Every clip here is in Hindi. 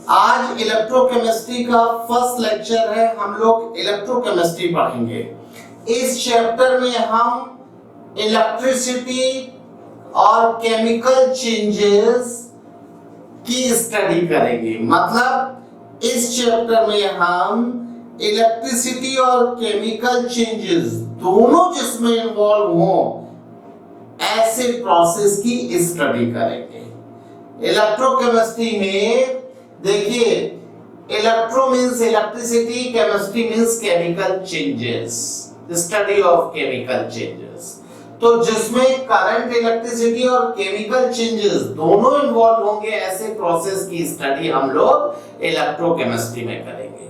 आज इलेक्ट्रोकेमिस्ट्री का फर्स्ट लेक्चर है। हम लोग इलेक्ट्रोकेमिस्ट्री पढ़ेंगे। इस चैप्टर में हम इलेक्ट्रिसिटी और केमिकल चेंजेस की स्टडी करेंगे। मतलब इस चैप्टर में हम इलेक्ट्रिसिटी और केमिकल चेंजेस दोनों जिसमें इन्वॉल्व हो ऐसे प्रोसेस की स्टडी करेंगे। इलेक्ट्रोकेमिस्ट्री में देखिए, electro means electricity, chemistry means chemical changes, study of chemical changes. तो जिसमें करंट, इलेक्ट्रिसिटी और केमिकल चेंजेस दोनों इन्वॉल्व होंगे ऐसे प्रोसेस की स्टडी हम लोग इलेक्ट्रोकेमिस्ट्री में करेंगे।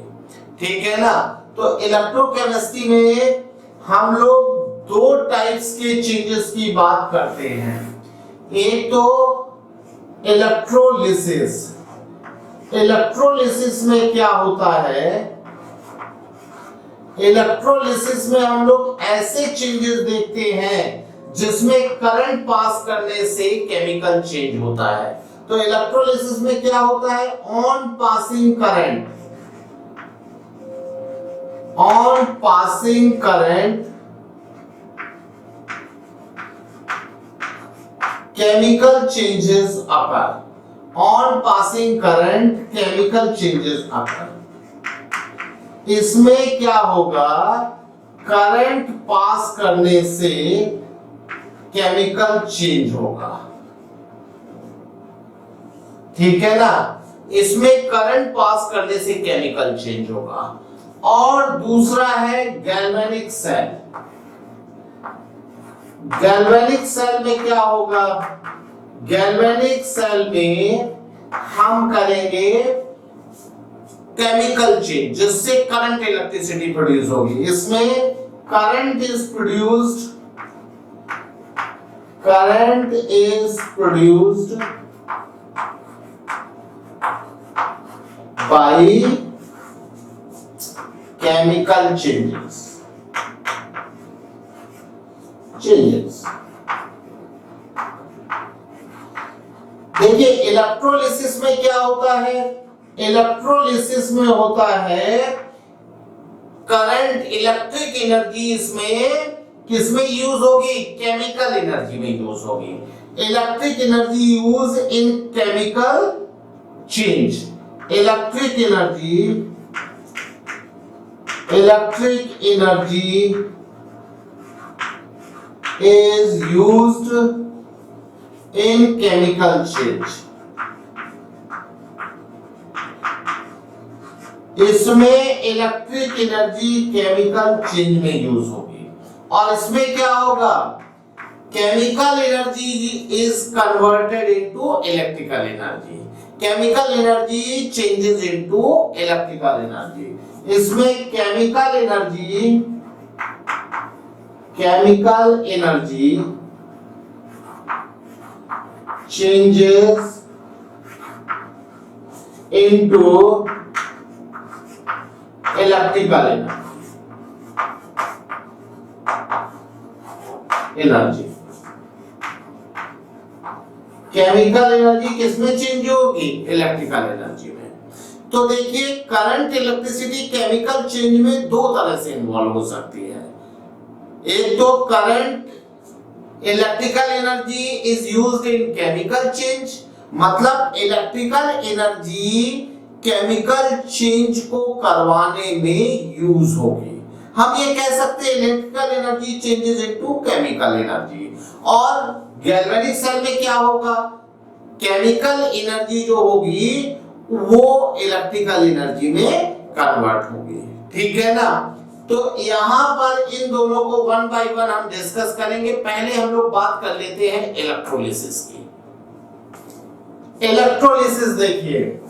ठीक है ना। तो इलेक्ट्रोकेमिस्ट्री में हम लोग दो टाइप्स के चेंजेस की बात करते हैं। एक तो इलेक्ट्रोलिसिस। इलेक्ट्रोलिसिस में क्या होता है? इलेक्ट्रोलिसिस में हम लोग ऐसे चेंजेस देखते हैं जिसमें करंट पास करने से केमिकल चेंज होता है। तो इलेक्ट्रोलिसिस में क्या होता है? On passing current chemical changes occur. On passing current, chemical changes occur. इसमें क्या होगा? करंट पास करने से केमिकल चेंज होगा। ठीक है ना। इसमें करंट पास करने से केमिकल चेंज होगा। और दूसरा है गैल्वेनिक सेल। गैल्वेनिक सेल में क्या होगा? गैल्वेनिक सेल में हम करेंगे केमिकल चेंज जिससे करंट, इलेक्ट्रिसिटी प्रोड्यूस होगी। इसमें current is produced by chemical changes. देखिए, इलेक्ट्रोलिसिस में क्या होता है? इलेक्ट्रोलिसिस में होता है करंट, इलेक्ट्रिक एनर्जी इसमें किसमें यूज होगी? केमिकल एनर्जी में यूज होगी। Electric energy use in chemical change. Electric energy is used in chemical change. इसमें इलेक्ट्रिक एनर्जी केमिकल चेंज में यूज होगी। और इसमें क्या होगा? Chemical energy is converted into electrical energy. Chemical energy changes into electrical energy. इसमें chemical energy changes into electrical energy। Chemical energy किसमें चेंज होगी? इलेक्ट्रिकल एनर्जी में। तो देखिए, करंट, इलेक्ट्रिसिटी केमिकल चेंज में दो तरह से इन्वॉल्व हो सकती है। एक तो current, electrical energy is used in chemical change, मतलब इलेक्ट्रिकल एनर्जी केमिकल चेंज को करवाने में यूज होगी। हम ये कह सकते हैं electrical energy changes into chemical energy. और गैल्वेनिक सेल में क्या होगा? केमिकल एनर्जी जो होगी वो इलेक्ट्रिकल एनर्जी में कन्वर्ट होगी। ठीक है ना। तो यहां पर इन दोनों को वन बाय वन हम डिस्कस करेंगे। पहले हम लोग बात कर लेते हैं इलेक्ट्रोलिसिस की। इलेक्ट्रोलिसिस देखिए,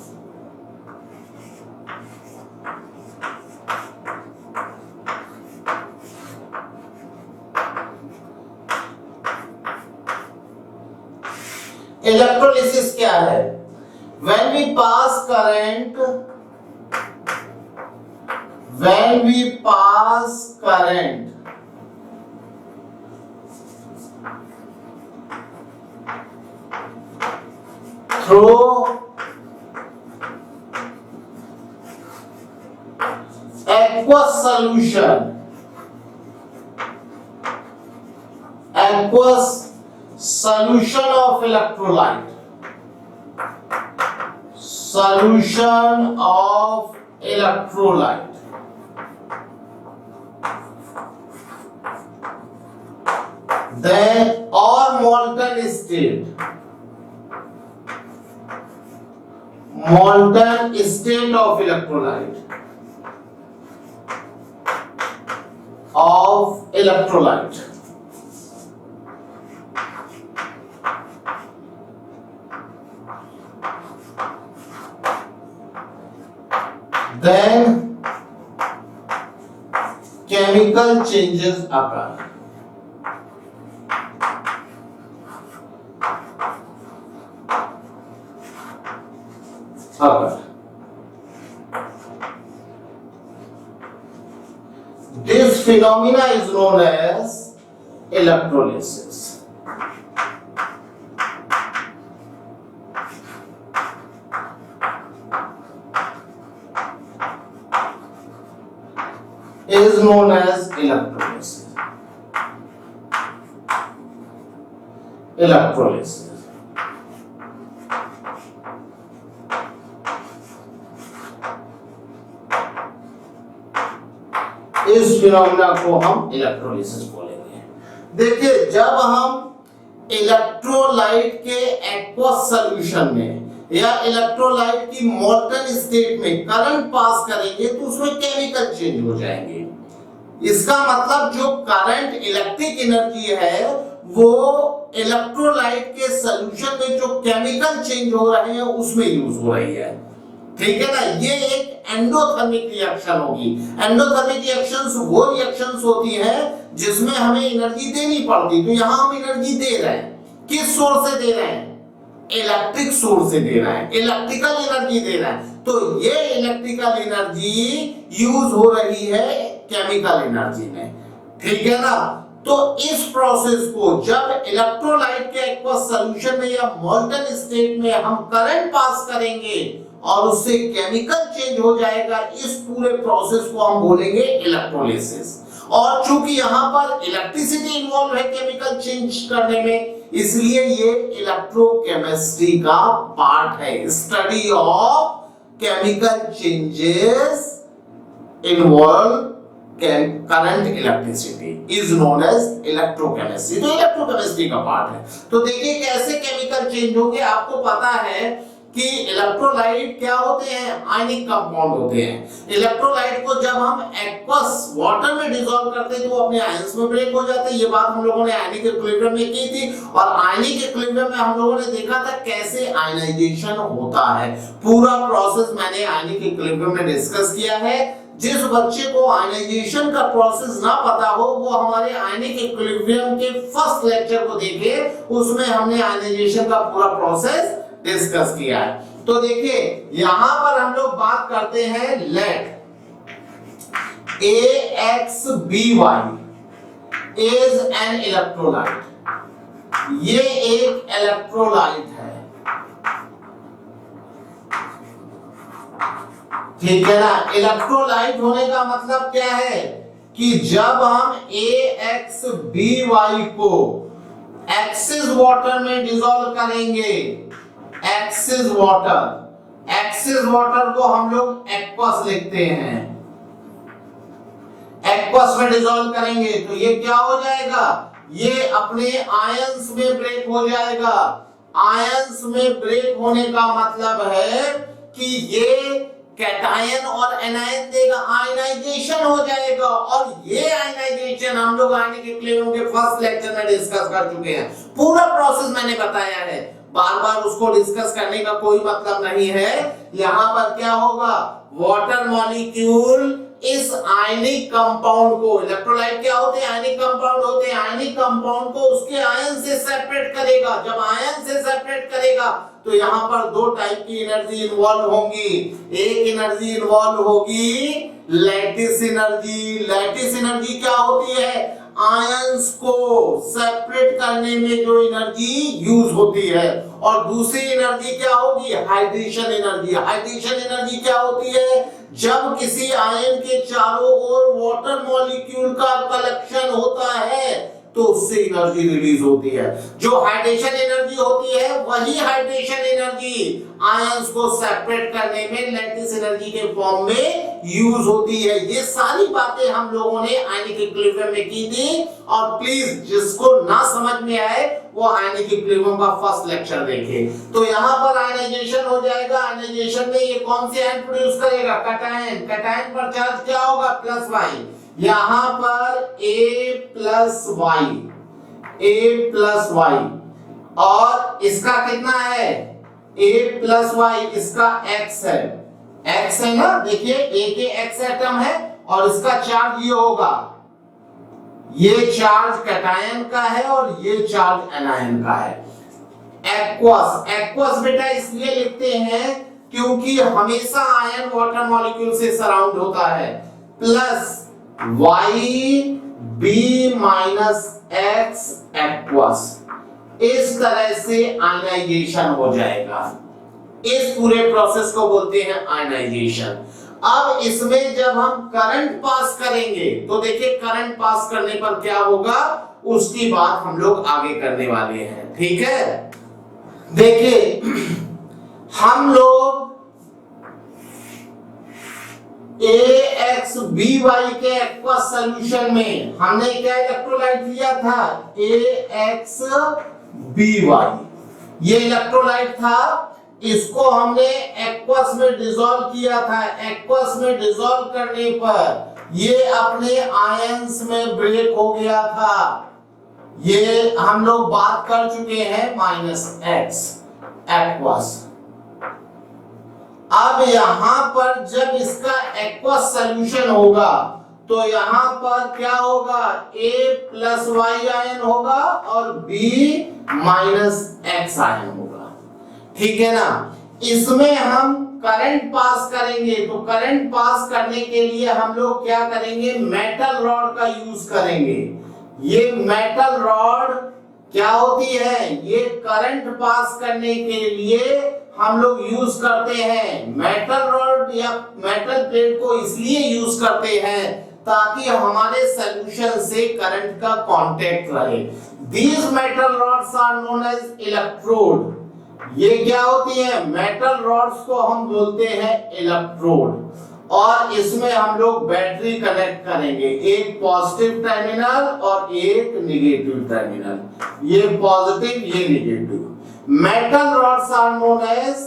इलेक्ट्रोलिसिस क्या है? When we pass current through solution, aqueous solution of electrolyte, solution of electrolyte, then or molten state, molten state of electrolyte, then chemical changes occur. This phenomena is known as electrolysis. Is known as electrolysis. Electrolysis. इस फिनोमेना को हम इलेक्ट्रोलिसिस बोलेंगे। देखिए, जब हम इलेक्ट्रोलाइट के एक्वस सॉल्यूशन में या इलेक्ट्रोलाइट की मोल्टन स्टेट में करंट पास करेंगे तो उसमें केमिकल चेंज हो जाएंगे। इसका मतलब जो करंट इलेक्ट्रिक एनर्जी है वो इलेक्ट्रोलाइट के सॉल्यूशन में जो केमिकल चेंज हो रहे हैं उसमें यूज हो रही है। ठीक है ना, ये एक एंडोथर्मिक रिएक्शन होगी। एंडोथर्मिक रिएक्शंस वो रिएक्शंस होती हैं जिसमें हमें एनर्जी देनी पड़ती, तो यहां हम एनर्जी दे रहे हैं। किस सोर्स से दे रहे हैं? इलेक्ट्रिक सोर्स से दे रहे हैं, इलेक्ट्रिकल एनर्जी दे रहे हैं। तो ये इलेक्ट्रिकल एनर्जी यूज हो रही है केमिकल एनर्जी में। ठीक है ना, तो इस प्रोसेस को जब इलेक्ट्रोलाइट के एक्वस सॉल्यूशन में या मोल्टन स्टेट में हम करंट पास करेंगे और उससे केमिकल चेंज हो जाएगा, इस पूरे प्रोसेस को हम बोलेंगे इलेक्ट्रोलिसिस। और चूंकि यहां पर इलेक्ट्रिसिटी इन्वॉल्व है केमिकल चेंज करने में, इसलिए ये इलेक्ट्रोकेमिस्ट्री का पार्ट है। Study of chemical changes involve current electricity is known as electrochemistry. तो इलेक्ट्रोकेमिस्ट्री का पार्ट है। तो देखिए कैसे केमिकल चेंज होंगे। आपको पता है कि इलेक्ट्रोलाइट क्या होते हैं? आयनिक कंपाउंड होते हैं। इलेक्ट्रोलाइट को जब हम एक्वस वाटर में डिसॉल्व करते हैं तो अपने आयंस में ब्रेक हो जाते हैं। ये बात हम लोगों ने आयनिक इक्विलिब्रियम में की थी, और आयनिक इक्विलिब्रियम में हम लोगों ने देखा था कैसे आयनाइजेशन होता है। पूरा प्रोसेस मैंने आयनिक इक्विलिब्रियम में डिस्कस किया है। जिस बच्चे को आयनाइजेशन का प्रोसेस ना पता हो वो हमारे आयनिक इक्विलिब्रियम के फर्स्ट लेक्चर को देखे, उसमें हमने आयनाइजेशन का पूरा प्रोसेस डिस्कस किया है। तो देखिए यहां पर हम लोग बात करते हैं let AXBY is an electrolyte. ये एक इलेक्ट्रोलाइट है, ठीक है ना। इलेक्ट्रोलाइट होने का मतलब क्या है कि जब हम AXBY को एक्सिस वाटर में डिसॉल्व करेंगे, एक्सिस वाटर को हम लोग एक्वस लिखते हैं, एक्वस में डिसॉल्व करेंगे तो ये क्या हो जाएगा? ये अपने आयंस में ब्रेक हो जाएगा। आयंस में ब्रेक होने का मतलब है कि ये कैटायन और एनायन देगा, आयनाइजेशन हो जाएगा। और ये आयनाइजेशन हम लोग आयनिक इक्विलिब्रियम के फर्स्ट लेक्चर में डिस्कस कर चुके हैं। पूरा प्रोसेस मैंने बताया है, बार बार उसको डिस्कस करने का कोई मतलब नहीं है। यहां पर क्या होगा? वाटर मॉलिक्यूल इस आयनिक कंपाउंड को, इलेक्ट्रोलाइट क्या होते हैं? आयनिक कंपाउंड होते हैं। आयनिक कंपाउंड को उसके आयन से सेपरेट करेगा। जब आयन से सेपरेट करेगा तो यहां पर दो टाइप की एनर्जी इन्वॉल्व होंगी। एक एनर्जी इन्वॉल्व होगी लैटिस एनर्जी। लैटिस एनर्जी क्या होती है? आयंस को सेपरेट करने में जो एनर्जी यूज होती है, और दूसरी एनर्जी क्या होगी, हाइड्रेशन एनर्जी। हाइड्रेशन एनर्जी क्या होती है, जब किसी आयन के चारों ओर वाटर मॉलिक्यूल का कलेक्शन होता है तो उससे एनर्जी रिलीज होती है। जो हाइड्रेशन एनर्जी होती है वही हाइड्रेशन एनर्जी आयंस को सेपरेट करने में लैटिस एनर्जी के फॉर्म में यूज होती है। ये सारी बातें हम लोगों ने आयनिक इक्विलिब्रियम में की थी, और प्लीज जिसको ना समझ में आए वो आयनिक इक्विलिब्रियम का फर्स्ट लेक्चर देखे। तो यहाँ पर आयनाइजेशन हो जाएगा। आयनाइजेशन में ये कौन सी आयन प्रोड्यूस करेगा, कैटायन। कैटायन पर चार्ज क्या होगा, प्लस वाई। यहां पर A प्लस वाई, और इसका कितना है, A प्लस वाई, इसका X है ना। देखिए A के X एटम है और इसका चार्ज ये होगा, ये चार्ज कैटायन का है और ये चार्ज एनायन का है। एक्वस बेटा इसलिए लिखते हैं क्योंकि हमेशा आयन वाटर मॉलिक्यूल से सराउंड होता है। Plus Y B minus X aqueous, इस तरह से आयनाइजेशन हो जाएगा। इस पूरे प्रोसेस को बोलते हैं आयनाइजेशन। अब इसमें जब हम करंट पास करेंगे तो देखिए करंट पास करने पर क्या होगा उसकी बात हम लोग आगे करने वाले हैं, ठीक है। देखिए हम लोग AXBY के एक्वस सॉल्यूशन में हमने क्या इलेक्ट्रोलाइट लिया था, AXBY, ये इलेक्ट्रोलाइट था। इसको हमने एक्वस में डिसॉल्व किया था। एक्वस में डिसॉल्व करने पर ये अपने आयंस में ब्रेक हो गया था। ये हम लोग बात कर चुके हैं -X एक्वस। अब यहां पर जब इसका एक्वस सॉल्यूशन होगा तो यहां पर क्या होगा, A प्लस वाई आयन होगा और B माइनस एक्स आयन होगा, ठीक है ना। इसमें हम करंट पास करेंगे, तो करंट पास करने के लिए हम लोग क्या करेंगे, मेटल रॉड का यूज करेंगे। ये मेटल रॉड क्या होती है, ये करंट पास करने के लिए हम लोग यूज करते हैं। मेटल रॉड या मेटल प्लेट को इसलिए यूज करते हैं ताकि हमारे सॉल्यूशन से करंट का कांटेक्ट रहे। These metal rods are known as electrode। ये क्या होती है, मेटल रॉड्स को हम बोलते हैं इलेक्ट्रोड, और इसमें हम लोग बैटरी कनेक्ट करेंगे, एक पॉजिटिव टर्मिनल और एक नेगेटिव टर्मिनल, ये पॉजिटिव ये negative. Metal rods are known as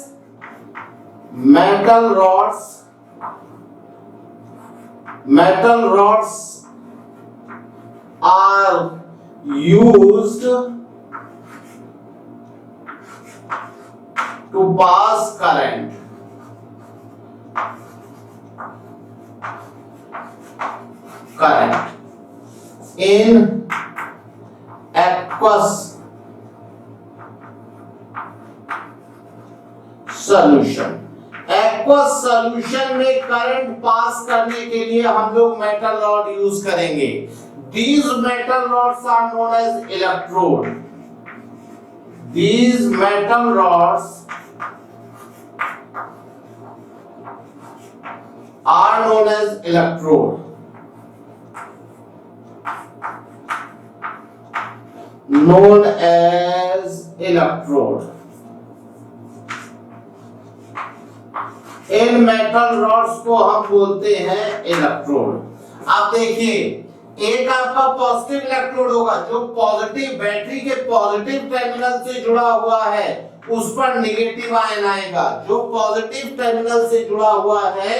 metal rods are used to pass current in aqueous solution। Aqueous solution में करंट पास करने के लिए हम लोग मेटल रॉड यूज करेंगे। These metal rods are known as electrode। These metal rods are known as electrode। Known as electrode। In metal rods को हम बोलते हैं इलेक्ट्रोड। अब देखिए एक आपका पॉजिटिव इलेक्ट्रोड होगा, जो पॉजिटिव बैटरी के पॉजिटिव टर्मिनल से जुड़ा हुआ है उस पर नेगेटिव आयन आएगा। जो पॉजिटिव टर्मिनल से जुड़ा हुआ है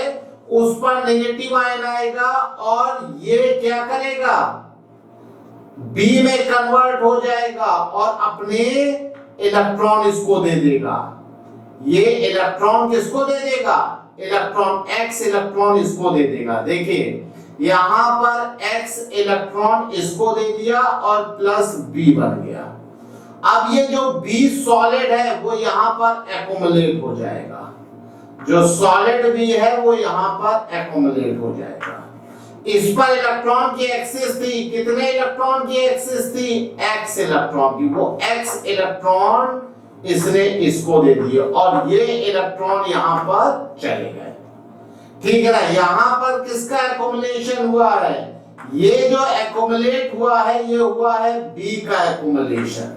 उस पर नेगेटिव आयन आएगा, और ये क्या करेगा, B में कन्वर्ट हो जाएगा और अपने इलेक्ट्रॉन इसको दे देगा। ये इलेक्ट्रॉन किसको दे देगा, इलेक्ट्रॉन X इलेक्ट्रॉन इसको दे देगा। देखिए यहां पर X इलेक्ट्रॉन इसको दे दिया और प्लस B बन गया। अब ये जो B सॉलिड है वो यहां पर एक्युमुलेट हो जाएगा, जो सॉलिड B है वो यहां पर एक्युमुलेट हो जाएगा। इस पर इलेक्ट्रॉन की एक्सिस थी, कितने इलेक्ट्रॉन की एक्सिस थी, x इलेक्ट्रॉन की, वो x इलेक्ट्रॉन इसने इसको दे दिए और ये इलेक्ट्रॉन यहां पर चले गए। ठीक है ना, यहां पर किसका एक्युमुलेशन हुआ है, ये जो एक्युमुलेट हुआ है ये हुआ है B का एक्युमुलेशन,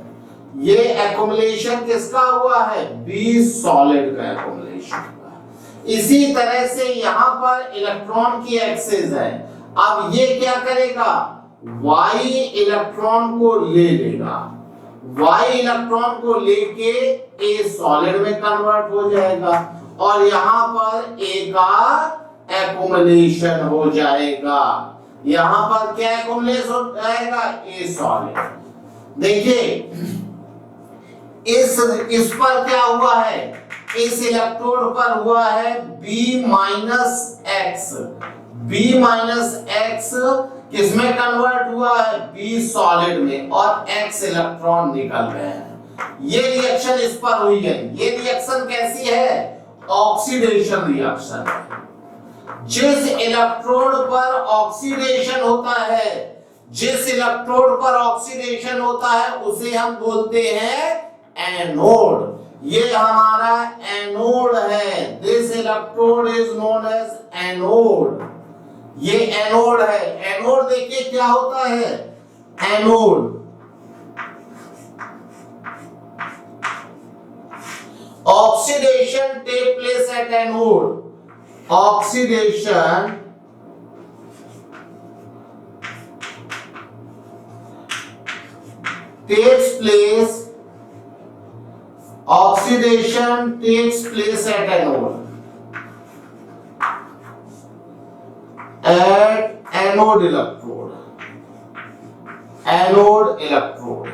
ये एक्युमुलेशन किसका हुआ है, B सॉलिड का एक्युमुलेशन हुआ है। इसी तरह से यहां पर इलेक्ट्रॉन की एक्सिस है, अब ये क्या करेगा, Y इलेक्ट्रॉन को ले लेगा, Y इलेक्ट्रॉन को लेके A सॉलिड में कन्वर्ट हो जाएगा और यहां पर A का एक्युमुलेशन हो जाएगा, यहां पर क्या एक्युमुलेट हो जाएगा, A सॉलिड। देखिए इस पर क्या हुआ है, इस इलेक्ट्रोड पर हुआ है B minus x, B minus x किसमें कन्वर्ट हुआ है, B सॉलिड में, और X इलेक्ट्रॉन निकल गए हैं। ये रिएक्शन इस पर हुई है, ये रिएक्शन कैसी है, ऑक्सीडेशन रिएक्शन है। जिस इलेक्ट्रोड पर ऑक्सीडेशन होता है, जिस इलेक्ट्रोड पर ऑक्सीडेशन होता है उसे हम बोलते हैं एनोड, ये हमारा एनोड है, this electrode is known as anode, ये एनोड है। एनोड देखिए क्या होता है, anode oxidation take place at anode, oxidation takes place, oxidation takes place at anode, at anode electrode, anode electrode।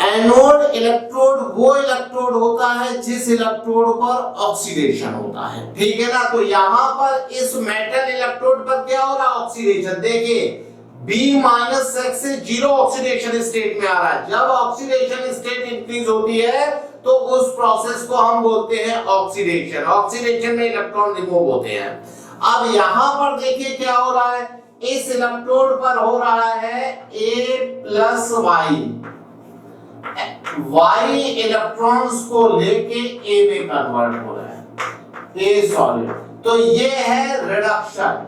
Anode electrode वो इलेक्ट्रोड होता है जिस इलेक्ट्रोड पर ऑक्सीडेशन होता है, ठीक है ना। तो यहां पर इस मेटल इलेक्ट्रोड पर क्या हो रहा है, ऑक्सीडेशन। देखिए B माइनस एक्स से जीरो ऑक्सीडेशन स्टेट में आ रहा है, जब ऑक्सीडेशन स्टेट इंक्रीज होती है तो उस प्रोसेस को हम बोलते हैं ऑक्सीडेशन, ऑक्सीडेशन में इलेक्ट्रॉन रिमूव होते हैं। अब यहां पर देखिए क्या हो रहा है, इस इलेक्ट्रोड पर हो रहा है A प्लस Y इलेक्ट्रॉन्स को लेके A में कन्वर्ट हो रहा है, A सॉलिड। तो ये है रिडक्शन,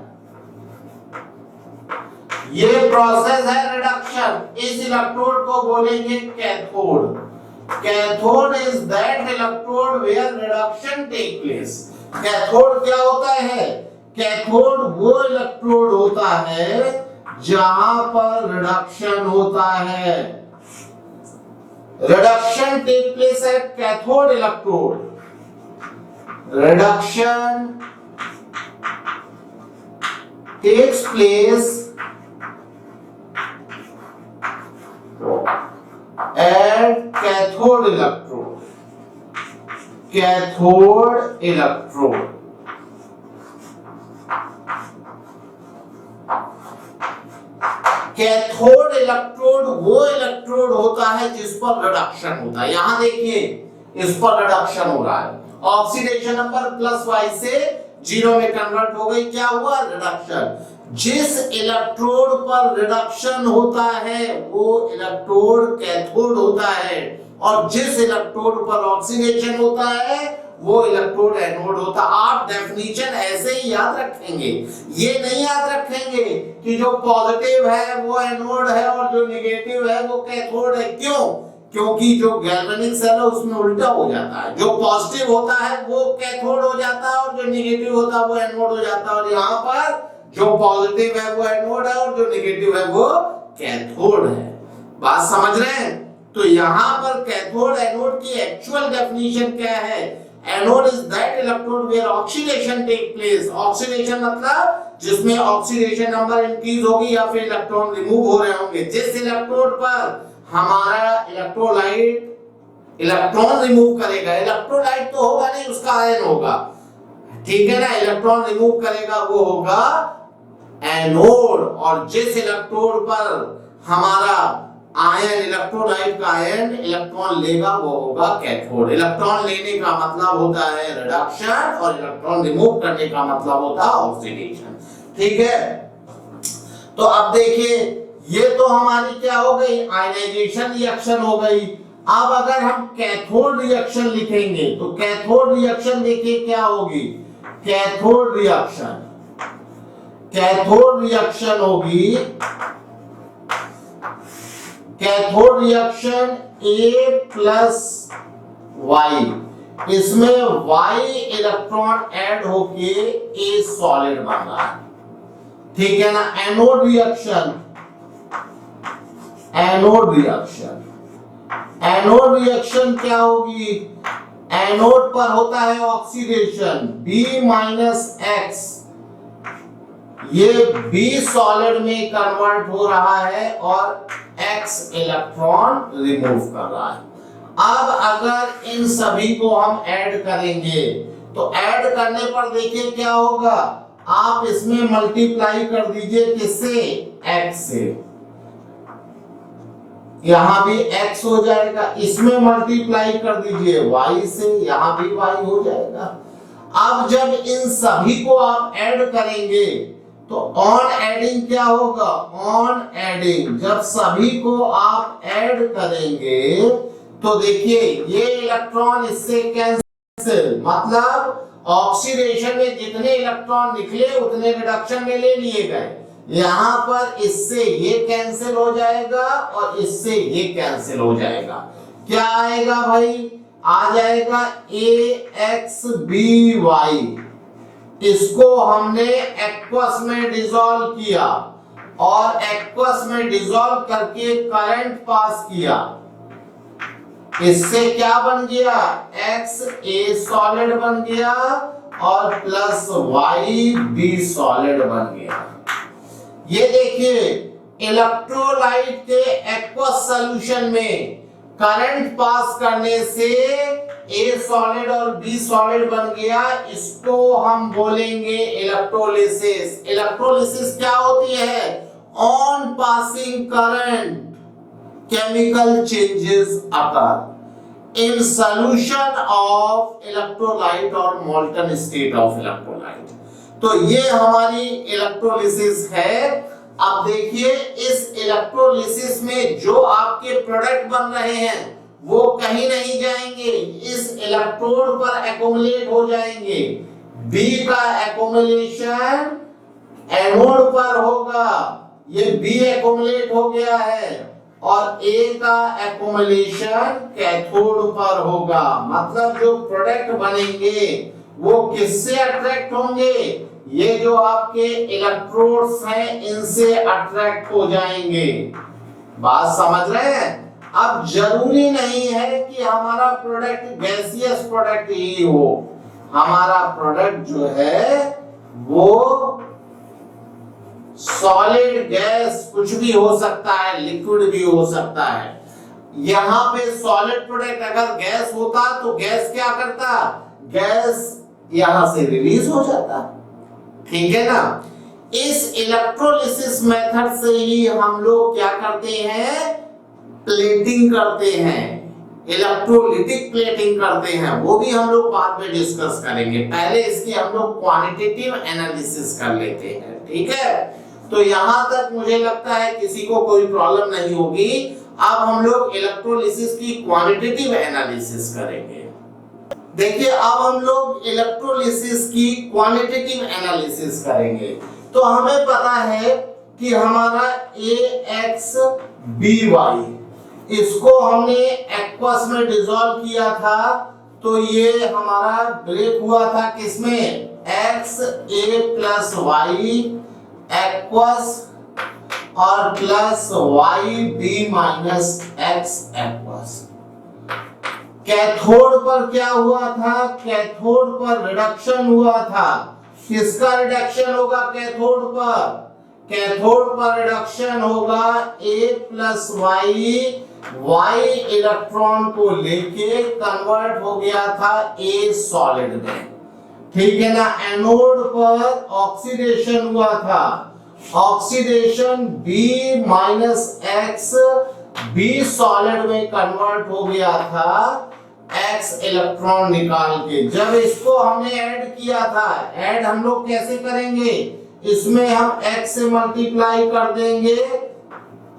ये प्रोसेस है रिडक्शन। इस इलेक्ट्रोड को बोलेंगे cathode. Cathode is that electrode where reduction take place. Cathode क्या होता है, कैथोड वो इलेक्ट्रोड होता है जहां पर रिडक्शन होता है, reduction take place at cathode electrode, reduction takes place at cathode electrode, cathode electrode। Cathode electrode वो इलेक्ट्रोड होता है जिस पर रिडक्शन होता है। यहां देखिए इस पर रिडक्शन हो रहा है, ऑक्सीडेशन नंबर प्लस Y से जीरो में कन्वर्ट हो गई, क्या हुआ, रिडक्शन। जिस इलेक्ट्रोड पर रिडक्शन होता है वो इलेक्ट्रोड कैथोड होता है, और जिस इलेक्ट्रोड पर ऑक्सीडेशन होता है वो इलेक्ट्रोड एनोड होता। आप डेफिनेशन ऐसे ही याद रखेंगे, ये नहीं याद रखेंगे कि जो पॉजिटिव है वो एनोड है और जो नेगेटिव है वो कैथोड है। क्यों, क्योंकि जो गैल्वेनिक सेल है उसमें उल्टा हो जाता है, जो पॉजिटिव होता है वो कैथोड हो जाता है और जो नेगेटिव होता है वो एनोड हो जाता है। और यहाँ पर जो पॉजिटिव है वो एनोड है और जो नेगेटिव है वो कैथोड है। बात समझ रहे हैं? तो यहाँ पर कैथोड एनोड की एक्चुअल डेफिनेशन क्या है, anode is that electrode where oxidation take place. Oxidation मतलब जिसमें ऑक्सीडेशन नंबर इंक्रीज होगी या फिर इलेक्ट्रॉन रिमूव हो रहे होंगे। जिस इलेक्ट्रोड पर हमारा इलेक्ट्रोलाइट इलेक्ट्रॉन रिमूव करेगा, इलेक्ट्रोलाइट तो होगा नहीं, उसका आयन होगा, ठीक है ना, इलेक्ट्रॉन रिमूव करेगा वो होगा एनोड। और जिस इलेक्ट्रोड पर हमारा आयन, इलेक्ट्रोलाइट का आयन इलेक्ट्रॉन लेगा वो होगा कैथोड। इलेक्ट्रॉन लेने का मतलब होता है रिडक्शन और इलेक्ट्रॉन रिमूव करने का मतलब होता है ऑक्सीडेशन। ठीक है, तो अब देखिए ये तो हमारी क्या हो गई, आयनाइजेशन रिएक्शन हो गई। अब अगर हम कैथोड रिएक्शन लिखेंगे तो कैथोड रिएक्शन देखिए क्या होगी, कैथोड रिएक्शन, कैथोड रिएक्शन होगी, cathode reaction A plus Y, इसमें Y इलेक्ट्रॉन ऐड होके A सॉलिड बन रहा है। ठीक है ना। Anode reaction, anode reaction, anode reaction क्या होगी, एनोड पर होता है ऑक्सीडेशन B माइनस एक्स, ये B सॉलिड में कन्वर्ट हो रहा है और X इलेक्ट्रॉन रिमूव कर रहा है। अब अगर इन सभी को हम ऐड करेंगे तो ऐड करने पर देखिए क्या होगा, आप इसमें मल्टीप्लाई कर दीजिए किससे, X से, यहां भी X हो जाएगा, इसमें मल्टीप्लाई कर दीजिए Y से, यहां भी Y हो जाएगा। अब जब इन सभी को आप ऐड करेंगे तो ऑन एडिंग क्या होगा, ऑन एडिंग जब सभी को आप ऐड करेंगे तो देखिए ये इलेक्ट्रॉन इससे कैंसिल, मतलब ऑक्सीडेशन में जितने इलेक्ट्रॉन निकले उतने रिडक्शन में ले लिए गए। यहां पर इससे ये कैंसिल हो जाएगा और इससे ये कैंसिल हो जाएगा। क्या आएगा भाई, आ जाएगा AXBY, इसको हमने एक्वस में डिसॉल्व किया और एक्वस में डिसॉल्व करके करंट पास किया, इससे क्या बन गया, X A सॉलिड बन गया और प्लस Y B सॉलिड बन गया। ये देखिए इलेक्ट्रोलाइट के एक्वस सॉल्यूशन में करंट पास करने से A सॉलिड और B सॉलिड बन गया, इसको हम बोलेंगे इलेक्ट्रोलिसिस। इलेक्ट्रोलिसिस क्या होती है, on passing current chemical changes occur in solution of electrolyte or molten state of electrolyte। तो ये हमारी इलेक्ट्रोलिसिस है। अब देखिए इस इलेक्ट्रोलिसिस में जो आपके प्रोडक्ट बन रहे हैं वो कहीं नहीं जाएंगे, इस इलेक्ट्रोड पर एक्युमुलेट हो जाएंगे। B का एक्युमुलेशन एनोड पर होगा, ये B एक्युमुलेट हो गया है, और A का एक्युमुलेशन कैथोड पर होगा। मतलब जो प्रोडक्ट बनेंगे वो किससे अट्रैक्ट होंगे, ये जो आपके इलेक्ट्रोड्स हैं इनसे अट्रैक्ट हो जाएंगे। बात समझ रहे हैं। अब जरूरी नहीं है कि हमारा प्रोडक्ट गैसियस प्रोडक्ट ही हो, हमारा प्रोडक्ट जो है वो सॉलिड गैस कुछ भी हो सकता है, लिक्विड भी हो सकता है। यहां पे सॉलिड प्रोडक्ट अगर गैस होता तो गैस क्या करता, गैस यहां से रिलीज हो जाता। ठीक है ना। इस इलेक्ट्रोलिसिस मेथड से ही हम लोग क्या करते हैं, प्लेटिंग करते हैं, इलेक्ट्रोलिटिक प्लेटिंग करते हैं, वो भी हम लोग बाद में डिस्कस करेंगे। पहले इसकी हम लोग क्वांटिटेटिव एनालिसिस कर लेते हैं। ठीक है, तो यहां तक मुझे लगता है किसी को कोई प्रॉब्लम नहीं होगी। अब हम लोग इलेक्ट्रोलिसिस की क्वांटिटेटिव एनालिसिस करेंगे। देखिए अब हम लोग इलेक्ट्रोलिसिस की क्वांटिटेटिव एनालिसिस करेंगे। तो हमें पता है कि हमारा AXBY, इसको हमने एक्वस में डिसॉल्व किया था, तो ये हमारा ब्रेक हुआ था किसमें, XA प्लस Y एक्वस और plus YB minus X aqueous. Cathode पर क्या हुआ था, कैथोड पर रिडक्शन हुआ था। किसका रिडक्शन होगा कैथोड पर, कैथोड पर रिडक्शन होगा A प्लस Y इलेक्ट्रॉन को लेके कन्वर्ट हो गया था A सॉलिड में। ठीक है ना। एनोड पर ऑक्सीडेशन हुआ था, oxidation B minus X B solid में कन्वर्ट हो गया था x इलेक्ट्रॉन निकाल के। जब इसको हमने ऐड किया था, ऐड हम लोग कैसे करेंगे, इसमें हम x से मल्टीप्लाई कर देंगे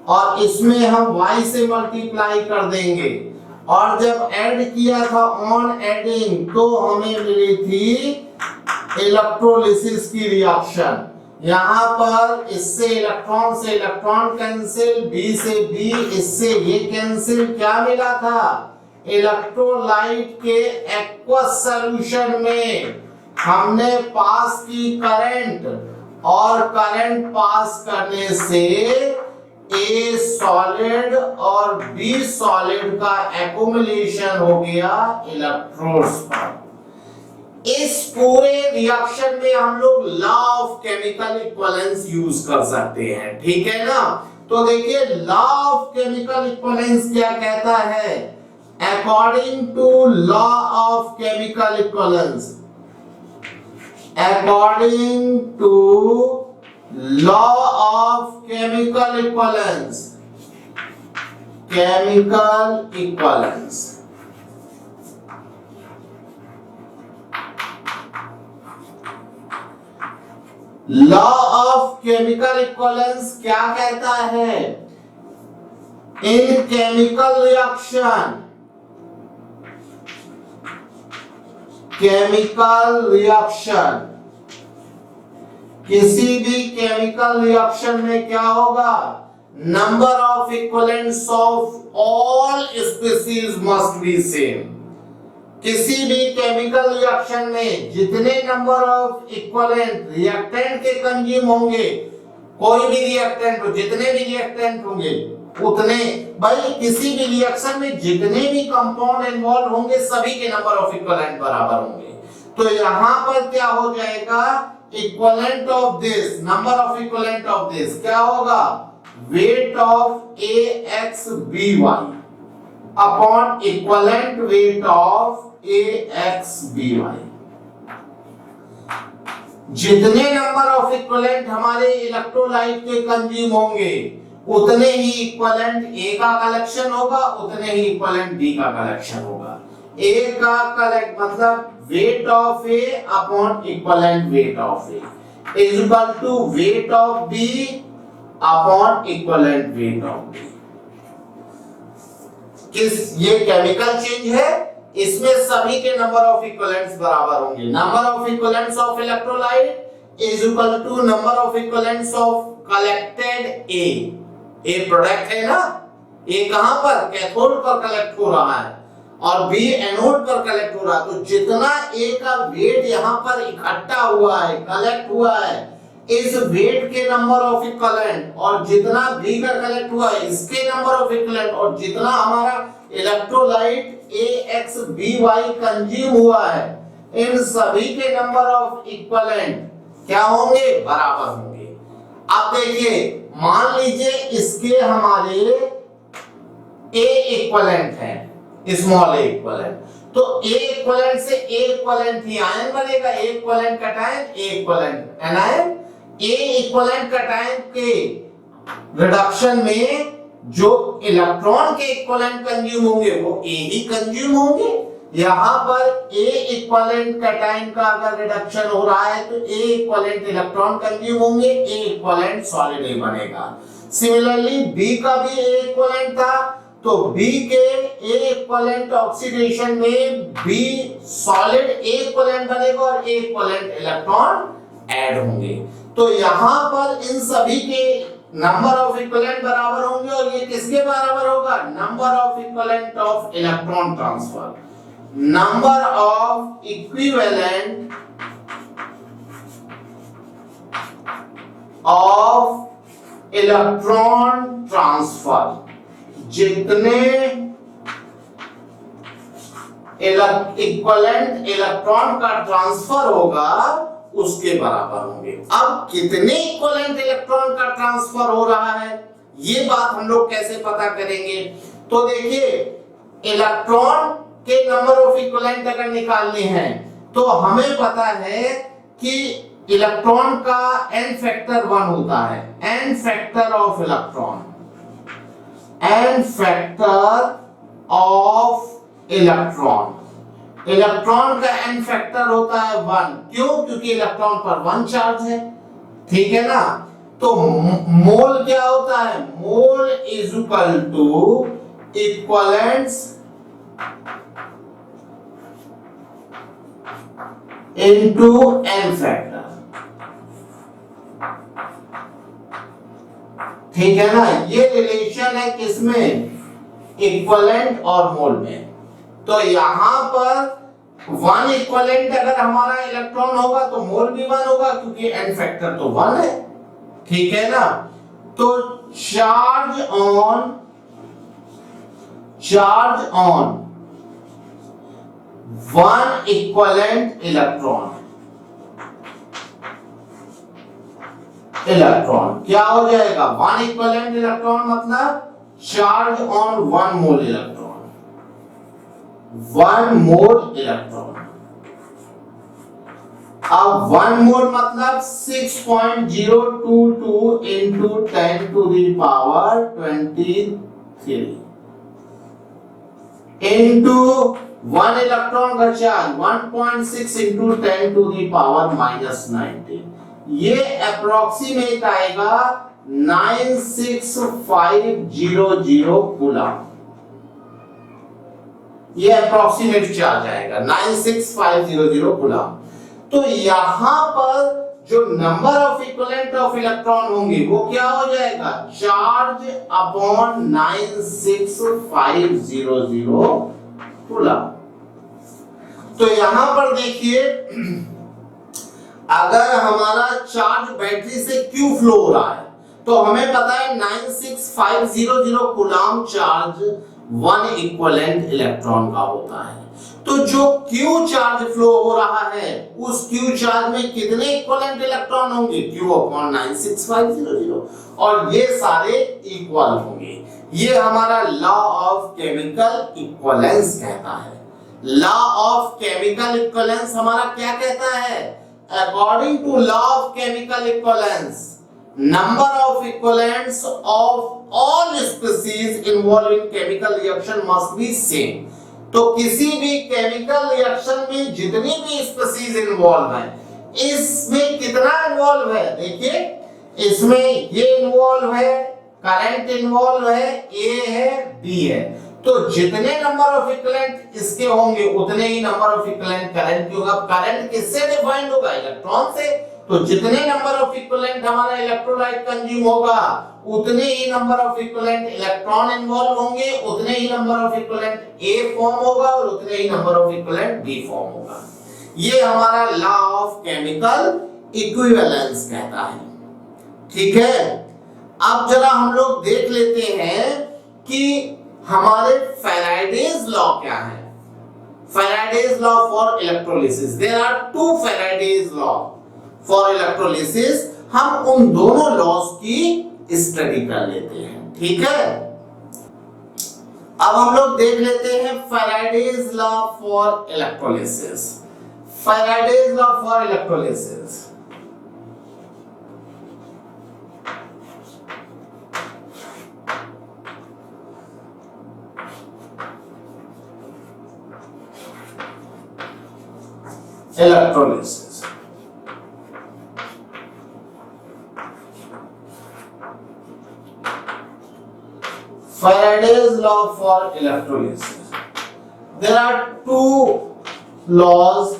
और इसमें हम y से मल्टीप्लाई कर देंगे। और जब ऐड किया था ऑन एडिंग तो हमें मिली थी इलेक्ट्रोलिसिस की रिएक्शन। यहां पर इससे इलेक्ट्रॉन कैंसिल, बी से बी, इससे ये कैंसिल, क्या मिला था, इलेक्ट्रोलाइट के एक्वस सॉल्यूशन में हमने पास की करंट, और करंट पास करने से ए सॉलिड और बी सॉलिड का एक्युमुलेशन हो गया इलेक्ट्रोड्स पर। इस पूरे रिएक्शन में हम लोग law of chemical equivalence use कर सकते हैं, ठीक है ना। तो देखिए लॉ ऑफ केमिकल इक्विवेलेंस क्या कहता है, according to law of chemical equivalence, according to law of chemical equivalence, chemical equivalence, law of chemical equivalence क्या कहता है, in chemical reaction, chemical reaction, किसी भी केमिकल रिएक्शन में क्या होगा, number of equivalents of all species must be same. किसी भी केमिकल रिएक्शन में जितने नंबर ऑफ इक्विवेलेंट रिएक्टेंट के कंज्यूम होंगे, कोई भी रिएक्टेंट हो, जितने भी रिएक्टेंट होंगे उतने, भाई किसी भी रिएक्शन में जितने भी कंपाउंड इन्वॉल्व होंगे सभी के नंबर ऑफ इक्विवेलेंट बराबर होंगे। तो यहां पर क्या हो जाएगा, equivalent of this, number of equivalent of this क्या होगा, weight of AXBY upon equivalent weight of AXBY। जितने नंबर ऑफ इक्विवेलेंट हमारे इलेक्ट्रोलाइट के कंज्यूम होंगे उतने ही इक्विवेलेंट A का कलेक्शन होगा, उतने ही इक्विवेलेंट B का कलेक्शन होगा। A का कलेक्ट मतलब weight of A upon equivalent weight of A is equal to weight of B upon equivalent weight of B। ये केमिकल चेंज है, इसमें सभी के नंबर ऑफ इक्विवेलेंट्स बराबर होंगे। Number of equivalents of electrolyte is equal to number of equivalents of collected A. A product है ना, ए कहां पर, कैथोड पर कलेक्ट हो रहा है और B एनोड पर कलेक्ट हो रहा है। तो जितना A का वेट यहाँ पर इकट्ठा हुआ है, कलेक्ट हुआ है, इस वेट के नंबर ऑफ इक्विवेलेंट, और जितना B का कलेक्ट हुआ है इसके नंबर ऑफ इक्विवेलेंट, और जितना हमारा इलेक्ट्रोलाइट AXBY कंज्यूम हुआ है, इन सभी के नंबर ऑफ इक्विवेलेंट क्या होंगे, बराबर होंगे। अब देखिए मान लीजिए इसके हमारे A इक्विवेलेंट है, स्मॉल a इक्विवेलेंट, तो A इक्विवेलेंट से A इक्विवेलेंट ही आयन बनेगा, A equivalent cation, A equivalent anion. A equivalent cation के रिडक्शन में जो इलेक्ट्रॉन के इक्विवेलेंट कंज्यूम होंगे वो A ही कंज्यूम होंगे। यहां पर A इक्विवेलेंट कटायन का अगर रिडक्शन हो रहा है तो A इक्विवेलेंट इलेक्ट्रॉन कंज्यूम होंगे, A इक्विवेलेंट सॉलिड A बनेगा। सिमिलरली B का भी A इक्विवेलेंट था, तो B के A इक्विवेलेंट ऑक्सीडेशन में B सॉलिड A इक्विवेलेंट बनेगा और A इक्विवेलेंट इलेक्ट्रॉन ऐड होंगे। तो यहां पर इन सभी के नंबर ऑफ इक्विवेलेंट बराबर होंगे और ये किसके बराबर होगा, number of equivalent of electron transfer, number of equivalent of electron transfer. जितने इक्विवेलेंट इलेक्ट्रॉन का ट्रांसफर होगा उसके बराबर होंगे। अब कितने इक्विवेलेंट इलेक्ट्रॉन का ट्रांसफर हो रहा है ये बात हम लोग कैसे पता करेंगे, तो देखिए इलेक्ट्रॉन के नंबर ऑफ इक्विवेलेंट अगर निकालने हैं तो हमें पता है कि इलेक्ट्रॉन का n फैक्टर 1 होता है, n factor of electron. n factor of electron. Electron का n फैक्टर होता है 1। क्यों? क्योंकि इलेक्ट्रॉन पर 1 चार्ज है, ठीक है ना। तो मोल क्या होता है? Mole is equal to equivalents into n factor, ठीक है ना। ये रिलेशन है किसमें? इक्वलेंट और मोल में। तो यहां पर 1 इक्वलेंट अगर हमारा इलेक्ट्रॉन होगा तो मोल भी 1 होगा, क्योंकि n फैक्टर तो 1 है, ठीक है ना। तो चार्ज ऑन 1 इक्वलेंट इलेक्ट्रॉन क्या हो जाएगा? 1 इक्वलेंट इलेक्ट्रॉन मतलब charge on 1 mole electron, 1 mole electron. अब 1 मोल मतलब 6.022 into 10 to the power 23 into 1 electron का charge 1.6 into 10 to the power -19। ये अप्रोक्सीमेट आएगा 96500 कूलम। ये अप्रोक्सीमेट चार्ज आएगा 96500 कूलम। तो यहां पर जो number of equivalent of electron होंगे वो क्या हो जाएगा? Charge upon 96500 coulomb. तो यहां पर देखिए, अगर हमारा चार्ज बैटरी से क्यू फ्लो हो रहा है तो हमें पता है 96500 कूलम चार्ज 1 इक्विवेलेंट इलेक्ट्रॉन का होता है। तो जो क्यू चार्ज फ्लो हो रहा है उस क्यू चार्ज में कितने इक्विवेलेंट इलेक्ट्रॉन होंगे? क्यू अपॉन 96500, और ये सारे इक्वल होंगे। ये हमारा लॉ ऑफ केमिकल इक्विवेलेंस कहता है। लॉ ऑफ केमिकल इक्विवेलेंस हमारा क्या कहता है? According to law of chemical equivalence, number of equivalents of all species involved in chemical reaction must be same। तो किसी भी केमिकल रिएक्शन में जितनी भी स्पीसीज इन्वॉल्व है, इसमें कितना इन्वॉल्व है? देखिए, इसमें ये इन्वॉल्व है, करंट इन्वॉल्व है, ए है, बी है। तो जितने नंबर ऑफ इक्विवेलेंट इसके होंगे उतने ही नंबर ऑफ इक्विवेलेंट करंट के होगा। करंट किससे डिफाइंड होगा? इलेक्ट्रॉन से। तो जितने नंबर ऑफ इक्विवेलेंट हमारा इलेक्ट्रोलाइट कंज्यूम होगा उतने ही number of equivalent electron involve होंगे, उतने ही number of equivalent A form होगा और उतने ही number of equivalent B form होगा। ये हमारा लॉ ऑफ केमिकल इक्विवेलेंस कहता है, ठीक है। अब जरा हम लोग देख लेते हैं कि हमारे फैराडेज लॉ क्या है। Faraday's law for electrolysis, there are 2 Faraday's law for electrolysis. हम उन दोनों लॉज की स्टडी कर लेते हैं, ठीक है। अब हम लोग देख लेते हैं Faraday's law for electrolysis. Faraday's law for electrolysis, electrolysis. Faraday's law for electrolysis. There are 2 laws.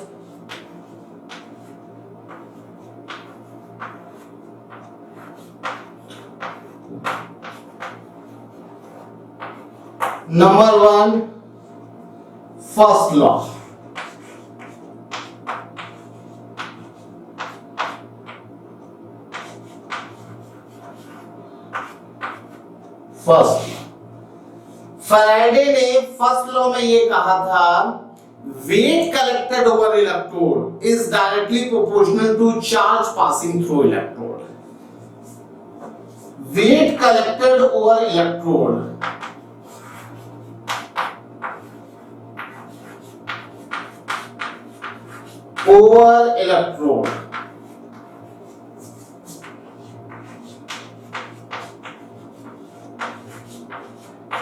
Number 1, first law. First, Faraday ने फर्स्ट लॉ में ये कहा था, weight collected over electrode is directly proportional to charge passing through electrode. Weight collected over electrode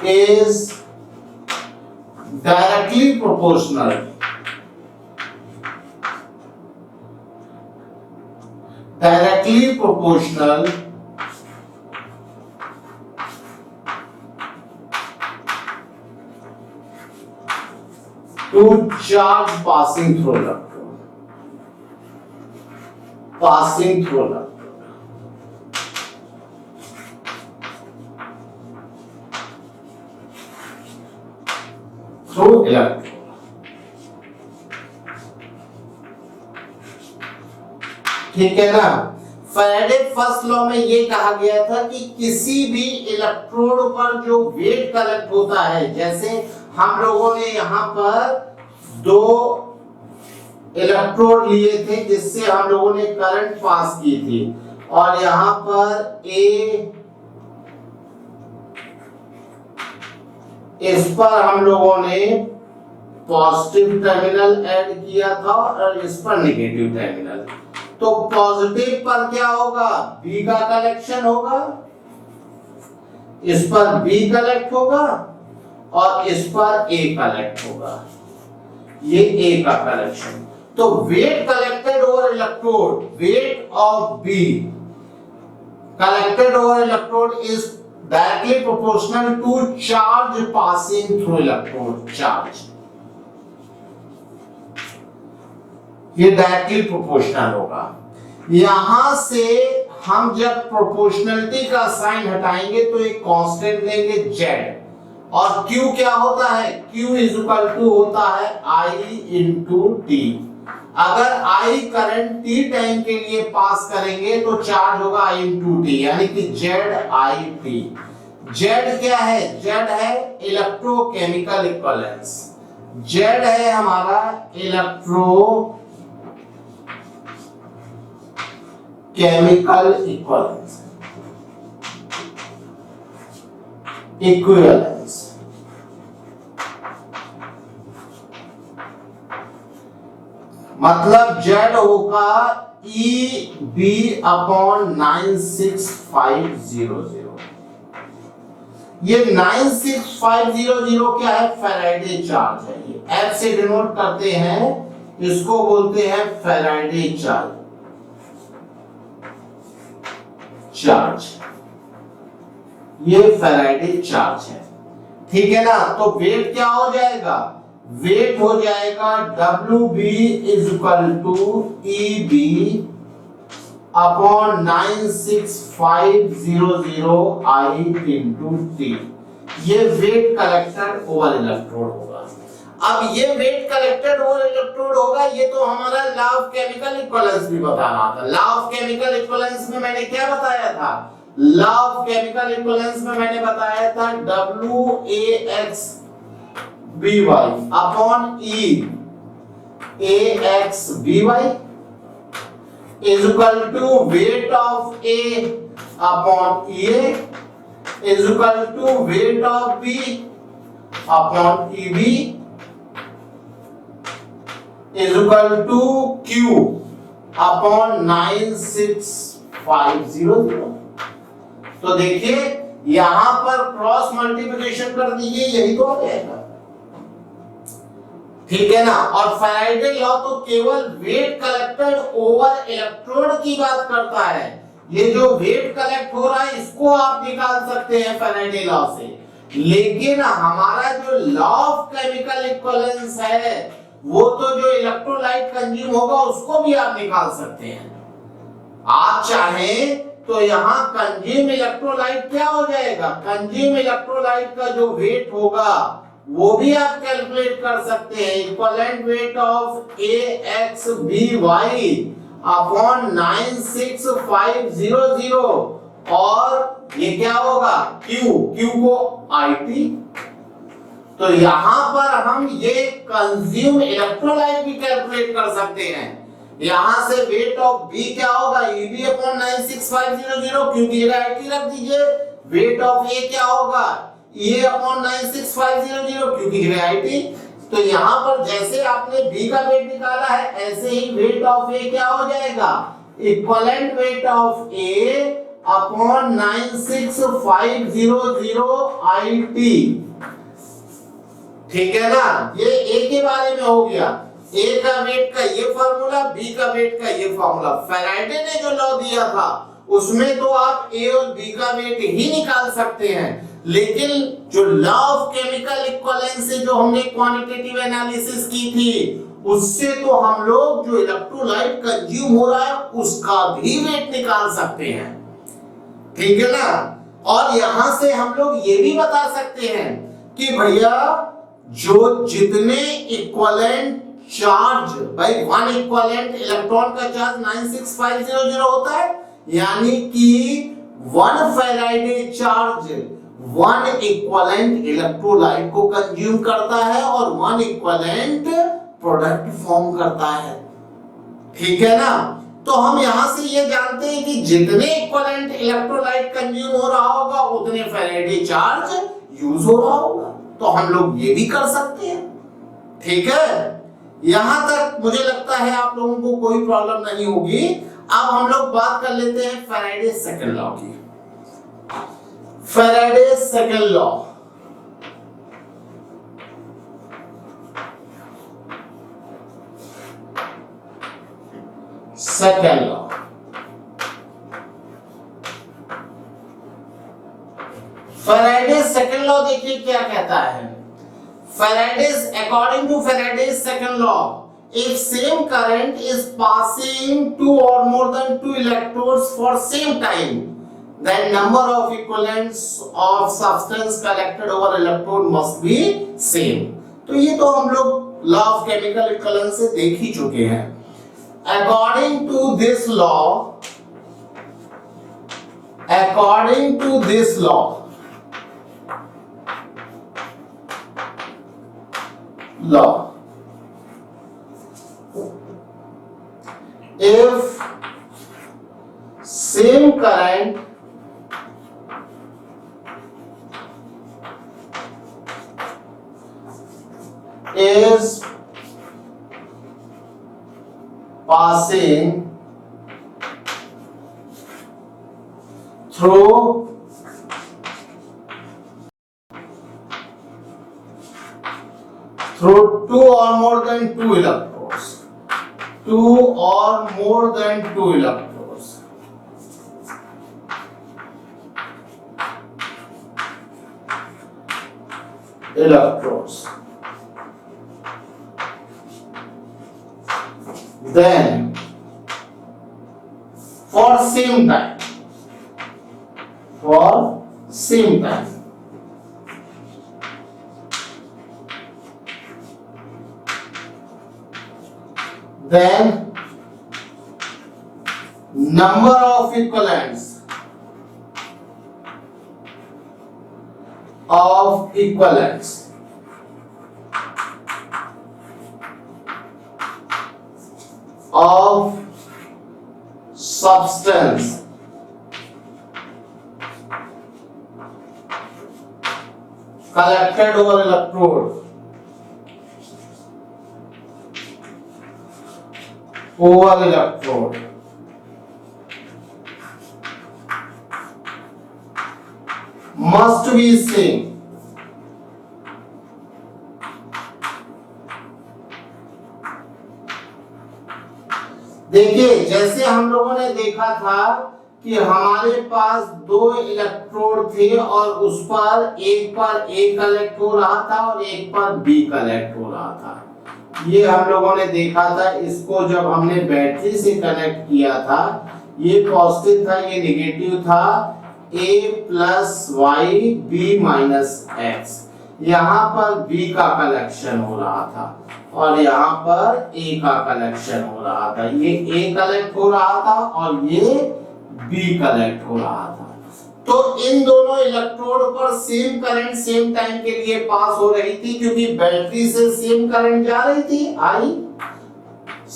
is directly proportional to charge passing through electrode. Through electrode. ठीक है ना। फैराडे फर्स्ट लॉ में ये कहा गया था कि किसी भी इलेक्ट्रोड पर जो वेट कलेक्ट होता है, जैसे हम लोगों ने यहाँ पर 2 इलेक्ट्रोड लिए थे जिससे हम लोगों ने करंट पास की थी, और यहाँ पर इस पर हम लोगों ने पॉजिटिव टर्मिनल ऐड किया था और इस पर नेगेटिव टर्मिनल। तो पॉजिटिव पर क्या होगा, बी का कलेक्शन होगा, इस पर बी कलेक्ट होगा और इस पर ए कलेक्ट होगा, ये ए का कलेक्शन। तो weight collected over electrode, weight of B collected over electrode is directly proportional to charge passing through electrode. Charge ये डायरेक्टली प्रोपोर्शनल होगा। यहां से हम जब प्रोपोर्शनलिटी का साइन हटाएंगे तो एक कांस्टेंट लेंगे z, और q क्या होता है, q इज इक्वल टू होता है I इंटू टी। अगर I करंट t टाइम के लिए पास करेंगे तो चार्ज होगा I इंटू टी, यानी कि ZIT। Z क्या है, Z है इलेक्ट्रोकेमिकल इक्विवेलेंस, Z है हमारा इलेक्ट्रो केमिकल इक्विवेलेंस। मतलब Z होगा EB अपॉन 96500। ये 96500 क्या है, फैराडे चार्ज है। ये F से डिनोट करते हैं, इसको बोलते हैं फैराडे चार्ज। ये फैराडे चार्ज है, ठीक है ना। तो वेट क्या हो जाएगा, वेट हो जाएगा WB is equal to EB upon 96500 I into T. ये वेट कलेक्टेड ओवर इलेक्ट्रोड होगा। अब ये वेट कलेक्टेड ओवर इलेक्ट्रोड होगा, ये तो हमारा लॉ ऑफ केमिकल इक्विवेलेंस भी बता रहा था। लॉ ऑफ केमिकल इक्विवेलेंस में मैंने क्या बताया था, लॉ ऑफ केमिकल इक्विवेलेंस में मैंने बताया था WAXBY upon EAXBY is equal to weight of A upon EA is equal to weight of B upon EB is equal to Q upon 96500। तो देखिए यहां पर क्रॉस मल्टीप्लिकेशन कर दीजिए, यही तो आ जाएगा, ठीक है ना। और फैराडे लॉ तो केवल वेट कलेक्टेड ओवर इलेक्ट्रोड की बात करता है। ये जो वेट कलेक्ट हो रहा है इसको आप निकाल सकते हैं फैराडे लॉ से, लेकिन हमारा जो लॉ ऑफ केमिकल इक्विवेलेंस है वो तो जो इलेक्ट्रोलाइट कंज्यूम होगा उसको भी आप निकाल सकते हैं। आप चाहें तो यहाँ कंज्यूम इलेक्ट्रोलाइट क्या हो जाएगा, कंज्यूम इलेक्ट्रोलाइट का जो वेट होगा वो भी आप कैलकुलेट कर सकते हैं। Equivalent weight of AXBY upon 96500, और ये क्या होगा Q को IT। तो यहां पर हम ये कंज्यूम इलेक्ट्रोलाइट भी कैलकुलेट कर सकते हैं। यहां से वेट ऑफ B क्या होगा, EB अपॉन 96500, Q की जगह IT रख दीजिए। वेट ऑफ A क्या होगा, EA अपॉन 96500, Q की जगह IT। तो यहां पर जैसे आपने B का वेट निकाला है, ऐसे ही वेट ऑफ A क्या हो जाएगा, equivalent weight of A upon 96500 IT। ठीक है ना, ये ए के बारे में हो गया। ए का वेट का ये फार्मूला, बी का वेट का ये फार्मूला। फैराडे ने जो लॉ दिया था उसमें तो आप ए और बी का वेट ही निकाल सकते हैं, लेकिन जो लॉ ऑफ केमिकल इक्विवेलेंस से जो हमने क्वांटिटेटिव एनालिसिस की थी उससे तो हम लोग जो इलेक्ट्रोलाइट कंज्यूम हो रहा है उसका भी वेट निकाल सकते हैं। ठीक है ना, और यहां से हम लोग ये भी बता सकते हैं कि भैया जो जितने इक्विवेलेंट चार्ज, भाई वन इक्विवेलेंट इलेक्ट्रॉन का चार्ज 96500 होता है, यानी कि one Faraday charge one equivalent electrolyte को कंज्यूम करता है और वन इक्विवेलेंट प्रोडक्ट फॉर्म करता है। ठीक है ना, तो हम यहां से ये जानते हैं कि जितने इक्विवेलेंट इलेक्ट्रोलाइट कंज्यूम हो रहा होगा उतने फैराडे चार्ज यूज हो रहा होगा, तो हम लोग ये भी कर सकते हैं। ठीक है, यहां तक मुझे लगता है आप लोगों को कोई प्रॉब्लम नहीं होगी। अब हम लोग बात कर लेते हैं फैराडे सेकंड लॉ की। Faraday second law, second law Faraday second law देखिए क्या कहता है। Faraday's, according to Faraday's second law, if same current is passing two or more than two electrodes for same time, then number of equivalents of substance collected over electrode must be same। तो ये तो हम लोग law of chemical equivalence से देख ही चुके हैं। According to this law, if same current is passing through two or more than two electrodes, then for same time, then number of equivalents of substance collected over electrode must be same। देखिए जैसे हम लोगों ने देखा था कि हमारे पास दो इलेक्ट्रोड थे और उस पर एक पर ए कलेक्ट हो रहा था और एक पर बी कलेक्ट हो रहा था। ये हम लोगों ने देखा था। इसको जब हमने बैटरी से कनेक्ट किया था ये पॉजिटिव था, ये नेगेटिव था। a plus Y B minus X, यहाँ पर b का कलेक्शन हो रहा था और यहाँ पर a का कलेक्शन हो रहा था। ये a कलेक्ट हो रहा था और ये b कलेक्ट हो रहा था। तो इन दोनों इलेक्ट्रोड पर सेम करंट सेम टाइम के लिए पास हो रही थी, क्योंकि बैटरी से सेम करंट जा रही थी, आई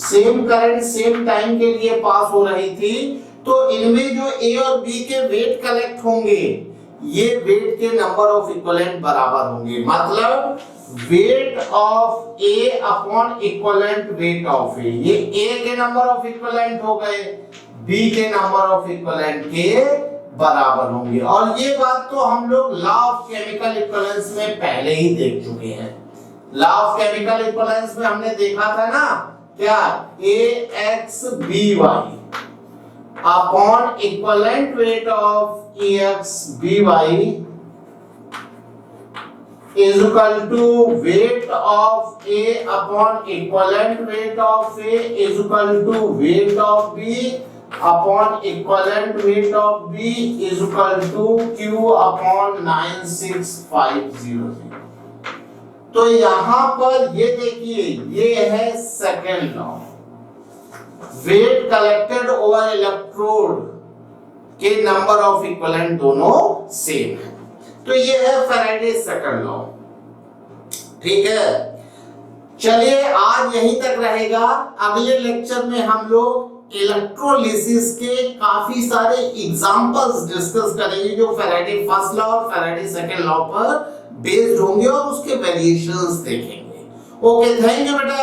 सेम करंट सेम टाइम के लिए पास हो रही थी। तो इनमें जो ए और बी के वेट कलेक्ट होंगे ये वेट के नंबर ऑफ इक्विवेलेंट बराबर होंगे। मतलब weight of A upon equivalent weight of A, ये ए के नंबर ऑफ इक्विवेलेंट हो गए, बी के नंबर ऑफ इक्विवेलेंट के बराबर होंगे। और ये बात तो हम लोग लॉ ऑफ केमिकल इक्विवेलेंस में पहले ही देख चुके हैं। लॉ ऑफ केमिकल इक्विवेलेंस में हमने देखा था ना, क्या AXBY upon equivalent weight of EXBY is equal to weight of A upon equivalent weight of A is equal to weight of B upon equivalent weight of B is equal to Q upon 9650। तो यहां पर ये देखिए, ये है second law, weight collected over electrode के नंबर ऑफ इक्विवेलेंट दोनों सेम है। तो ये है फैराडे सेकंड लॉ। ठीक है, चलिए आज यहीं तक रहेगा। अगले लेक्चर में हम लोग इलेक्ट्रोलिसिस के काफी सारे एग्जांपल्स डिस्कस करेंगे जो फैराडे फर्स्ट लॉ और फैराडे सेकंड लॉ पर बेस्ड होंगे और उसके वेरिएशंस देखेंगे। ओके, थैंक यू बेटा।